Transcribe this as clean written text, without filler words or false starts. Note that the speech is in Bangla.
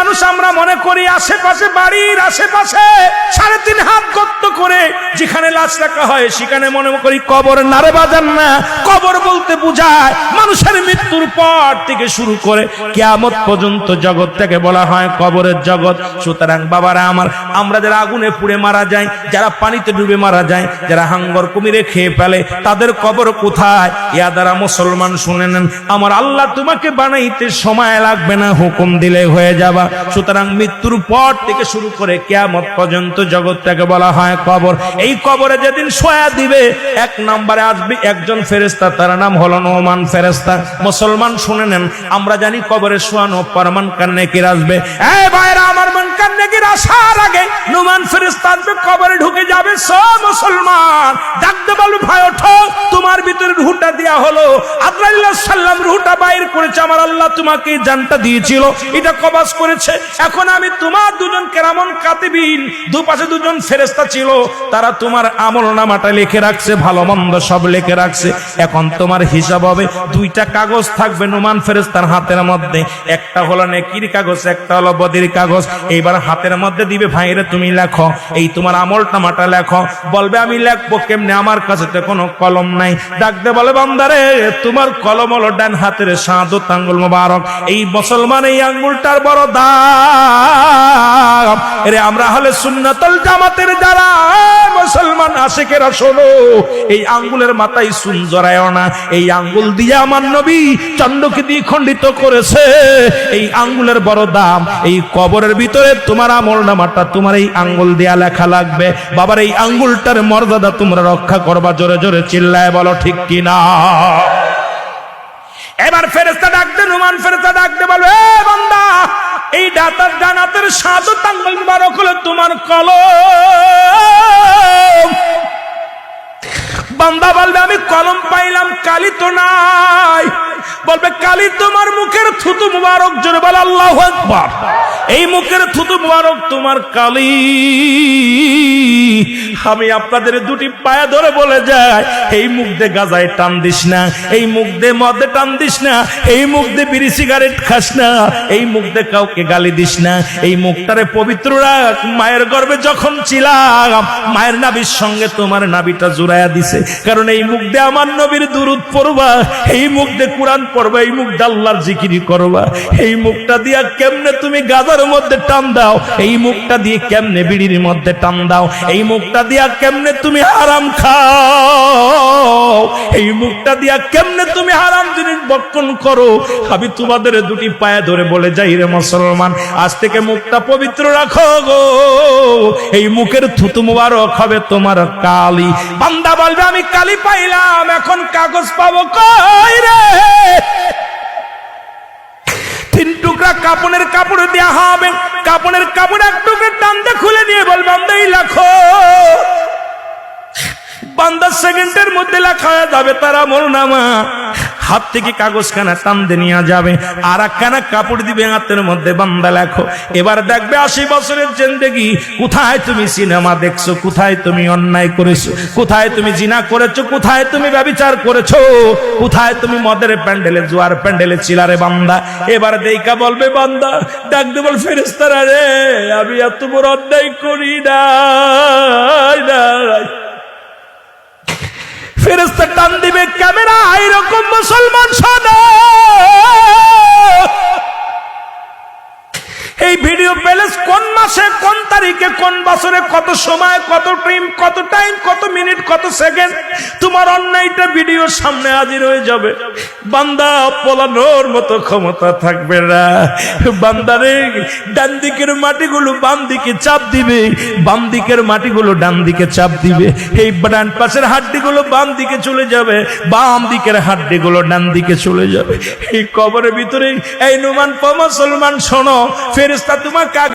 মানুষ আমরা মনে করি আশেপাশে, বাড়ির আশেপাশে 3.5 হাত গর্ত করে যেখানে লাশ রাখা হয় সেখানে মনে করি কবর। নারে বাজান না, কবর বলতে বোঝায় মানুষের মৃত্যুর পর থেকে শুরু করে কিয়ামত পর্যন্ত জগৎটাকে বলা হয় কবরের জগৎ। সুতরাং বাবারা আমার, আমরা যারা আগুনে পুড়ে মারা যায়, যারা পানিতে ডুবে মারা যায়, যারা হাঙ্গর কুমিরে খেয়ে ফেলে, তাদের কবর কোথায়? ইয়া দ্বারা মুসলমান শুনে নেন, আমার আল্লাহ তোমাকে বানাইতে সময় লাগবে না, হুকুম দিলে হয়ে যাবা। সুতরাং মৃত্যুর পর থেকে শুরু করে কিয়ামত পর্যন্ত জগৎটাকে বলা হয় কবর। এই কবরে যেদিন শোয়া দিবে, 1 নম্বরে আসবে একজন ফেরেশতা, তার নাম হলো নোমান ফেরেশতা। মুসলমান শুনে নেন, আমরা জানি কবরে শোয়ানো পরমান কান্নেকির আসবে। এই ভাইরা আমার, মান কান্নেকির আসার আগে নোমান ফেরেশতা আসবে, কবরে ঢুকে যাবে। সব মুসলমান ডাকতে বলবে, ভাই ওঠো, তোমার ভিতরে রূহটা দেয়া হলো। আজরাইল সাল্লাম রূহটা বাইর করেছে, আমার আল্লাহ তোমাকে জানটা দিয়েছিল, এটা কবজ করেছে। এখন আমি তোমার দুজন কেরামন কাতিবিন, দুপাশে দুজন ফেরেশতা ছিল, তারা তোমার আমলনামাটা লিখে রাখছে, ভালো মন্দ সব লিখে রাখছে। এখন তোমার হিসাব হবে, 2টা কাগজ থাকবে নোমান ফেরেশতার হাতের মধ্যে, একটা হলো নেকির কাগজ, একটা হলো বদির কাগজ। এইবার হাতের মধ্যে দিবে, ভাইরে তুমি লেখো, এই তোমার আমলনামাটা লেখো। বলবে আমি লিখবো কেমনে, আমার কাছে তো কোনো কলম নাই। ডাকতে বলে, বান্দারে তোমার কলম হলো ডান হাতের শাহাদাত আঙ্গুল মোবারক। এই মুসলমান এই আঙ্গুলটার বড় দাম। এরে আমরা হলে সুন্নাতুল জামাতের যারা মুসলমান আশিকেরা, শোনো, এই আঙ্গুলের মাথায় সুন জড়ায়ও না। এই আঙ্গুল দিয়ে আমার নবী চন্দ্রকে দিয়ে খণ্ডিত করেছে। এই আঙ্গুলের বড় দাম। এই কবরের ভিতরে তোমার আমলনামাটা তোমার এই আঙ্গুল দিয়া লেখা লাগবে। বাবার এই আঙ্গুলটার মর্যাদা তোমরা রক্ষা করবা। জোরে জোরে চিল্লায় বলো ঠিক কিনা। এবার ফেরেশতা ডাকতে, নোমান ফেরেশতা ডাকতে বলবে, এ বান্দা, এই ডান হাতের শাহাদাত আঙ্গুল মোবারক হলো তোমার কলম। বান্দা বলবে, আমি কলম পাইলাম, কালি তো নাই। বলবে, কালি তোমার মুখের থুতু মুবারক। জোরে বল আল্লাহু আকবার। এই মুখের থুতু মুবারক তোমার কালি। আমি আপনাদের 2টি পায়ে ধরে বলে যাই, এই মুখ দিয়ে গাজায় টান দিস না, এই মুখ দিয়ে মদে টান দিস না, এই মুখ দিয়ে বিড়ি সিগারেট খাস না, এই মুখ দিয়ে কাউকে গালি দিস না। এই মুখটারে পবিত্র রাখ। মায়ের গর্ভে যখন ছিলাম, মায়ের নাভির সঙ্গে তোমার নাভিটা জুড়াইয়া দিছে, কারণ এই মুখ দিয়ে আমার নবীর দুরূদ পড়বা, এই মুখ দিয়ে কোরআন পড়বা, এই মুখ দিয়ে আল্লাহর জিকির করবা। এই মুখটা দিয়া কেমনে তুমি গাজার মধ্যে টান দাও, এই মুখটা দিয়ে কেমনে বিড়ির মধ্যে টান দাও, এই মুখটা দিয়া কেমনে তুমি হারাম খাও, এই মুখটা দিয়া কেমনে তুমি হারাম জিনিস ভক্ষণ করো। আমি তোমাদের 2টি পায়ে ধরে বলে যাই রে মুসলমান, আজ থেকে মুখটা পবিত্র রাখো গো। এই মুখের থুতু মুবারক হবে তোমার কালি। বান্দা বলবে, আমি কালি পাইলাম, এখন কাগজ পাবো কই রে? 3 টুকরা কাপড়ের কাপড় দেয়া হবে। কাপড়ের কাপড় 1 টুকরা টান দিয়ে খুলে নিয়ে বল, বান্দা এই লেখো। বান্দা সেকেন্ডের মধ্যে লেখা হয়ে যাবে তার আমলনামা। হাত থেকে কাগজখানা টান দিয়ে নিয়ে যাবে, আর একখানা কাপড় দিবে হাতের মধ্যে, বান্দা লেখো। এবার দেখবে 80 বছরের জিন্দেগি, কোথায় তুমি সিনেমা দেখছো, কোথায় তুমি অন্যায় করেছো, কোথায় তুমি জিনা করেছো, কোথায় তুমি ব্যভিচার করেছো, কোথায় তুমি মদের প্যান্ডেলে, জুয়ার প্যান্ডেলে ছিলারে বান্দা। এবার দেইকা বলবে বান্দা, ডাকতে বল, ফেরেশতারা রে, আমি এত বড় অন্যায় করি না। ফেরেশতা টান দিবে ক্যামেরা, এরকম মুসলমান শোনো, এই ভিডিও প্যালেস কোন মাসে, কোন তারিখে, কোন বছরে, কত সময়, কত টাইম, কত মিনিট, কত সেকেন্ড, তোমার অন্যায়টা ভিডিওর সামনে হাজির হয়ে যাবে। বান্দা পলানোর মতো ক্ষমতা থাকবে না। বান্দারে ডান দিকের মাটিগুলো বাম দিকে চাপ দিবে, বাম দিকের মাটিগুলো ডান দিকে চাপ দিবে। এই ডান পাশের হাড্ডিগুলো বাম দিকে চলে যাবে, বাম দিকের হাড্ডিগুলো ডান দিকে চলে যাবে। এই কবরের ভিতরে এই নুমান মুসলমান শোনো, ফেরেশতা তোমাকে